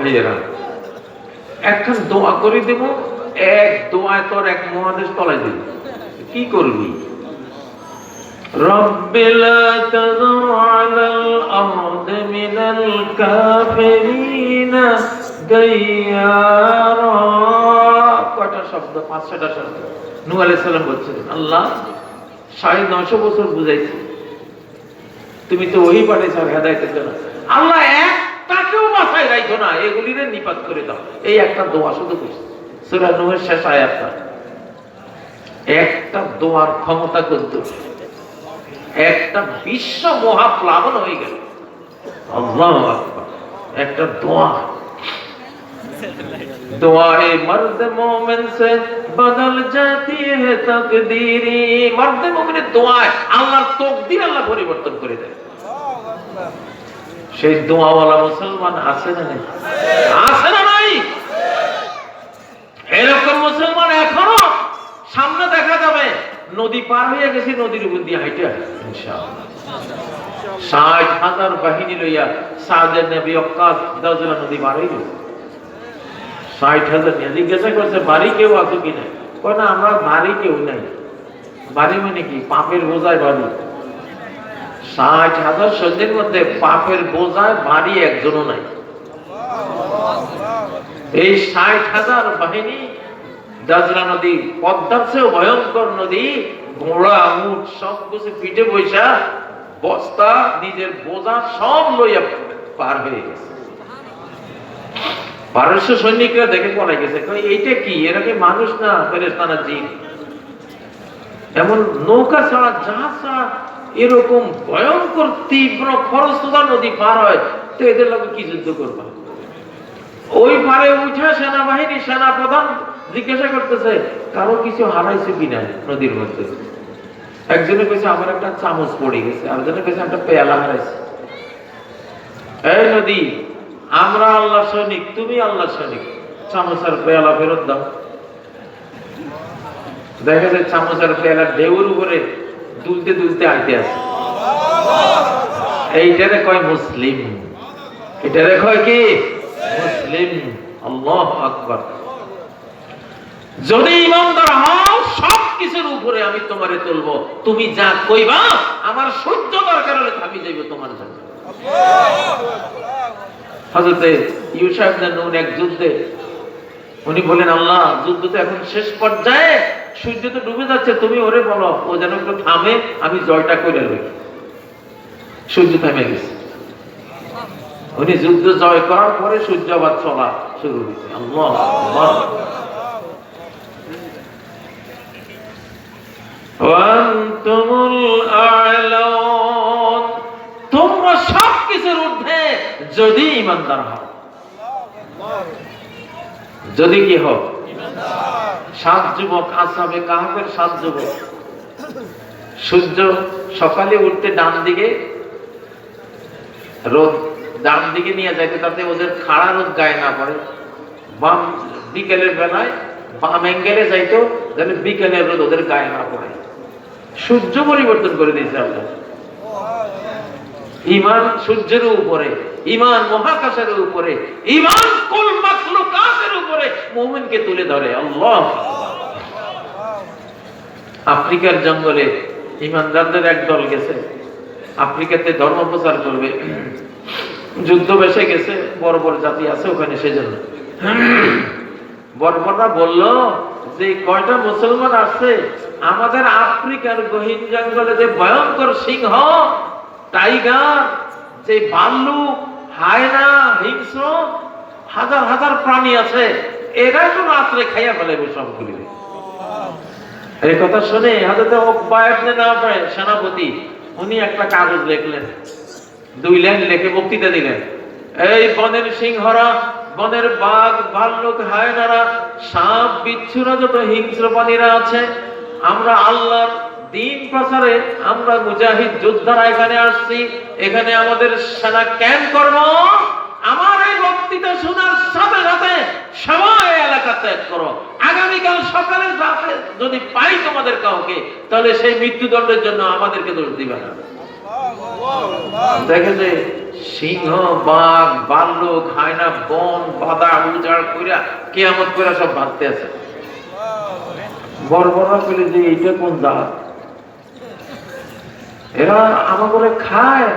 ভাইয়েরা, একখান দোয়া করে দেব, এক দোয়ায় তোর এক মহাদেশ তলায় দেব। কি করবি? রব্বি লা তাযর আলাল আরদি মিনাল কাফিরিনা দাইয়ারা। কয়টা শব্দ? 5-6টা শব্দ। নূহ আলাইহিস সালাম বলছেন, আল্লাহ 950 বছর বুঝাইছি, তুমি তো ওই পাঠাইছো হেদায়েতের জন্য, আল্লাহ একটাকেও বাঁচাই রাখো না, এগুলিরে নিপাত করে দাও। এই একটা দোয়া শুধু করছে সূরা নূহের শেষ আয়াতটা। একটা দোয়ার ক্ষমতা কত! একটা বিশ্ব মহাপ্লাবন হয়ে গেল। আল্লাহু আকবার! একটা দোয়া। दुआए मर्द मोमिन से बदल जाती है तकदीरी। मर्द मोमिনের দোয়ায় আল্লাহর তাকদীর আল্লাহ পরিবর্তন করে দেয়। সেই দোয়াওয়ালা মুসলমান আছে না নাই? আছে না নাই? এরকম মুসলমান এখনো সামনে দেখা যাবে। নদী পার হয়ে গেছে, নদীর উপর দিয়ে হাইটে ইনশাআল্লাহ 60,000 বাহিনী লইয়া সাদের নবী ওয়াক্কাস দাজলা নদী পার হয়ে গেছে। 60,000 নিয়ে জিজ্ঞাসা করছে বাড়ি কেউ আছে কিনা? কয় না, আমরা বাড়ি কেউ নাই। বাড়ি মানে কি? পাপের বোঝায় বাড়ি। 60,000 সৈন্যের মধ্যে পাপের বোঝায় বাড়ি একজনও নাই। এই 60,000 বাহিনী দাজলা নদী, পদ্মার চেয়েও ভয়ঙ্কর নদী, ঘোড়া উট সব কিছু পিঠে বৈশা, বস্তা নিজের বোঝা সব লইয়া পার হয়ে গেছে। পারস্য সৈনিকরা দেখে পলাই গেছে, এইটা কি? এরা কি মানুষ না ফেরেশতা না জিন? এমন নৌকা ছাড়া, জাহাজ ছাড়া এরকম ভয়ঙ্কর তীব্র খরস্রোতা নদী পার হয়, তো এদের লোক কি যুদ্ধ করবে? ওই পারে উঠে সেনাবাহিনী সেনাপ্রধান জিজ্ঞাসা করতেছে কারো কিছু হারাইছে কিনা নদীর মধ্যে। একজনের কাছে আমার একটা চামচ পড়ে গেছে, আরেকজনের কাছে একটা পেয়ালা হারাইছে। এই নদী, আমরা আল্লাহ সৈনিক, তুমি আল্লাহ সৈনিক, চামচ আর পেয়ালা ফেরত দাও। দেখা যায় চামচ আর পেয়ালা ঢেউর উপরে দুলতে দুলতে আইতে আছে। এইটারে কয় মুসলিম, এটারে কয় কি? মুসলিম। আল্লাহু আকবার! যদি ইমানদার হও, সব কিছুর উপরে আমি তোমারে তুলবো। তুমি যা কইবা, আমার সহ্য দরকার হলে থামি যাইব তোমার জন্য। হযরতে ইউসা ইবনে নূন এক যুদ্ধে উনি বলেন, আল্লাহ যুদ্ধ তো এখন শেষ পর্যায়ে, সূর্য তো ডুবে যাচ্ছে, তুমি ওরে বলো ও যেন একটু থামে, আমি জয়টা করে লই। সূর্য থেমে গেছে। উনি যুদ্ধ জয় করার পরে সূর্য আবার চলা শুরু হয়েছে। আল্লাহ আল্লাহ! ওয়ান্তুমুল আ'লাউন, তোমরা সব কিছুর ঊর্ধ্বে যদি ঈমানদার হও। যদি কি হও? ঈমানদার। 7 যুবক, আসহাবে কাহফের 7 যুবক, সূর্য সকালে উঠতে ডান দিকে রোদ, ডান দিকে নিয়ে যাইতে, তাতে ওদের খাড়া রোদ গায়ে না পড়ে। বাম বিকেলের বেলায় বাম অ্যাঙ্গেলে যাইতো, যেন বিকেলের রোদ ওদের গায়ে না পড়ে। সূর্য পরিবর্তন করে দিয়েছে আল্লাহ। ঈমান সূর্যের উপরে, ঈমান মহাকাশের উপরে, ঈমান কুল মাখলুকাতের উপরে মুমিনকে তুলে ধরে। আল্লাহ! আফ্রিকার জঙ্গলে ঈমানদারদের এক দল গেছে, আফ্রিকাতে ধর্ম প্রচার করবে। যুদ্ধ বেশে গেছে, বড় বড় জাতি আছে ওখানে, সেজন্য বর্বররা বলল যে কয়টা মুসলমান আছে, আমাদের আফ্রিকার গহীন জঙ্গলে যে ভয়ঙ্কর সিংহ, টাইগার, যে ভাল্লুক, হায়না, হিংস্র হাজার হাজার প্রাণী আছে, এরা তো রাত্রে খাইয়া ফেলাবে সবগুলি। এই কথা শুনে হযরত উকবা ইবনে নাফি সেনাপতি, উনি একটা কাগজ লিখলেন, 2 লাইন লিখে বক্তৃতা দিলেন। এই বনের সিংহরা, বনের বাঘ, ভাল্লুক, হায়নারা, সাপ, বিচ্ছুরা, যত হিংস্র প্রাণীরা আছে, আমরা আল্লাহর দ্বীন প্রচারে আমরা মুজাহিদ যোদ্ধারা এখানে আসছি, এখানে আমাদের সেনা ক্যাম্প করব। আমার এই বক্তৃতা শোনার সাথে সাথে সবাই এলাকা ত্যাগ করো। আগামীকাল সকালে যদি পাই তোমাদের কাউকে, তাহলে সেই মৃত্যুদণ্ডের জন্য আমাদেরকে দোষ দিবে না। দেখে যে সিংহ বাঘ ভাল্লুক হায়না বন বাদা উজাড় কইরা কিয়ামত কইরা সব ভাবতে আছে। বড় বড় বলে যে এইটা কোন জাত, এরা আমাকে খায়,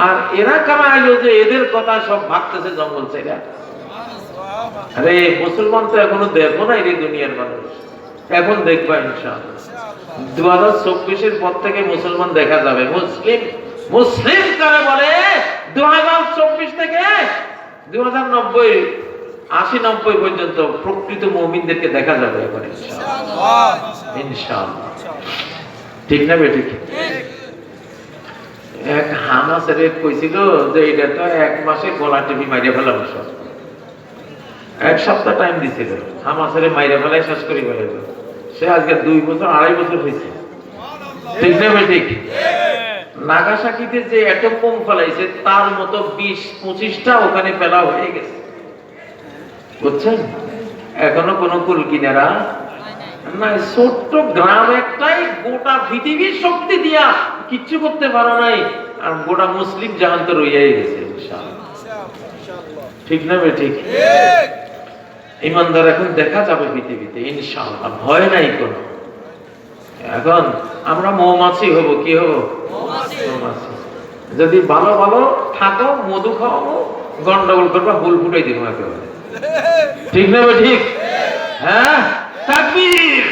আর এরা কারা আইলো যে এদের কথা সব ভাবতেছে জঙ্গল ছেড়ে। আরে মুসলমান তো এখনো দেখো না এই দুনিয়ার মানুষ, এখন দেখবা ইনশাআল্লাহ 2024-এর পর থেকে মুসলমান দেখা যাবে। মুসলিম মুসলিম কারে বলে 2024 থেকে 2090 80-90 পর্যন্ত প্রকৃত মুমিনদেরকে দেখা যাবে এখন ইনশাআল্লাহ। ইনশাআল্লাহ ঠিক না বেঠিক? এক হামাসের কইছিল যে এটা তো এক মাসে গলা টিপি মাইরে ফেলাবো, সব এক সপ্তাহ টাইম দিছিল হামাসের মাইরে ফেলাই শেষ করে ফেলাইল। সে আজকে 2 বছর 2.5 বছর হয়েছে, ঠিক না বেঠিক? নাগাসাকিতে যে অ্যাটম বোম ফেলাইছে তার মতো 20-25টা ওখানে ফেলা হয়ে গেছে, বুঝছেন? এখনো কোনো কুল কিনারা নাই। ছোট্ট গ্রাম একটাই গোটা পৃথিবীর শক্তি দিয়া কিচ্ছু করতে পারো নাই, আর গোটা মুসলিম জাহান তো রইয়াই গেছে ইনশাআল্লাহ, ঠিক না বেঠিক? ইমানদার এখন দেখা যাবে পৃথিবীতে ইনশাআল্লাহ, ভয় নাই কোনো। এখন আমরা মৌমাছি হব, কি হব? মৌমাছি। যদি ভালো ভালো থাকো, মধু খাওয়াবো, গন্ডগোল করবা, ভুল ফুটাই দিব একেবারে, ঠিক না বেঠিক? হ্যাঁ, তাকবীর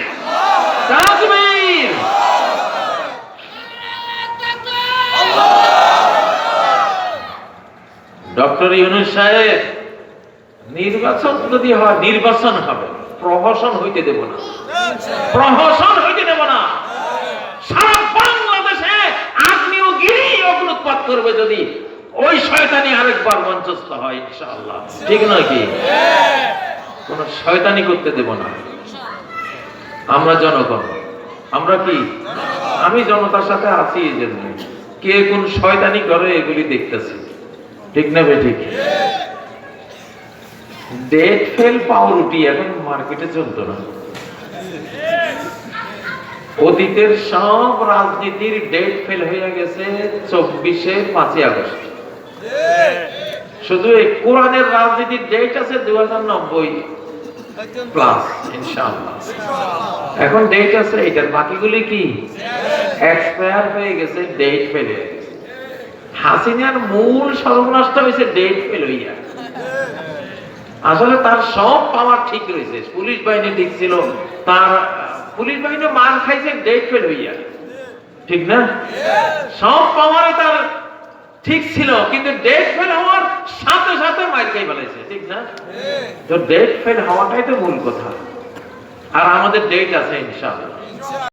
তাকবীর। ডক্টর ইউনূস সাহেব, নির্বাচন যদি হয়, নির্বাচন হবে, প্রহসন হইতে দেব না, প্রহসন হইতে দেব না। সারা বাংলাদেশে আগ্নেয়গিরি অগ্নুৎপাত করবে যদি ওই শয়তানি আরেকবার মঞ্চস্থ হয় ইনশাআল্লাহ, ঠিক নয় কি? কোন শয়তানি করতে দেব না। আমরা জনগণ, আমরা কি? আমি জনতার সাথে আছি, এই জন্য কে কোন শয়তানি করে এগুলি দেখতেছি, ঠিক না বেঠিক? ডেট ফেল পাউরুটি এখন মার্কেটে চলতো না। অতীতের সব রাজনীতির ডেট ফেল হয়ে গেছে 5ই আগস্ট। শুধু এই কোরআনের রাজনীতির ডেট আছে 2090 প্লাস ইনশাআল্লাহ। এখন ডেট আছে এটার, বাকিগুলি কি এক্সপায়ার হয়ে গেছে, ডেট ফেল হয়ে গেছে। হাসিনার মূল সর্বনাশটা হয়েছে ডেট ফেল হইয়া। আসলে তার সব পাওয়ার ঠিক রয়েছে, পুলিশ বাহিনী ঠিক ছিল, তার পুলিশ বাহিনী মান খাইছে ডেট ফেল হইয়া, ঠিক না? সব পাওয়ারে তার ঠিক ছিল, কিন্তু ডেট ফেল হওয়ার সাথে সাথে মার খাই ফেলাইছে, ঠিক না? তো ডেট ফেল হওয়াটাই তো মূল কথা। আর আমাদের ডেট আছে ইনশাআল্লাহ।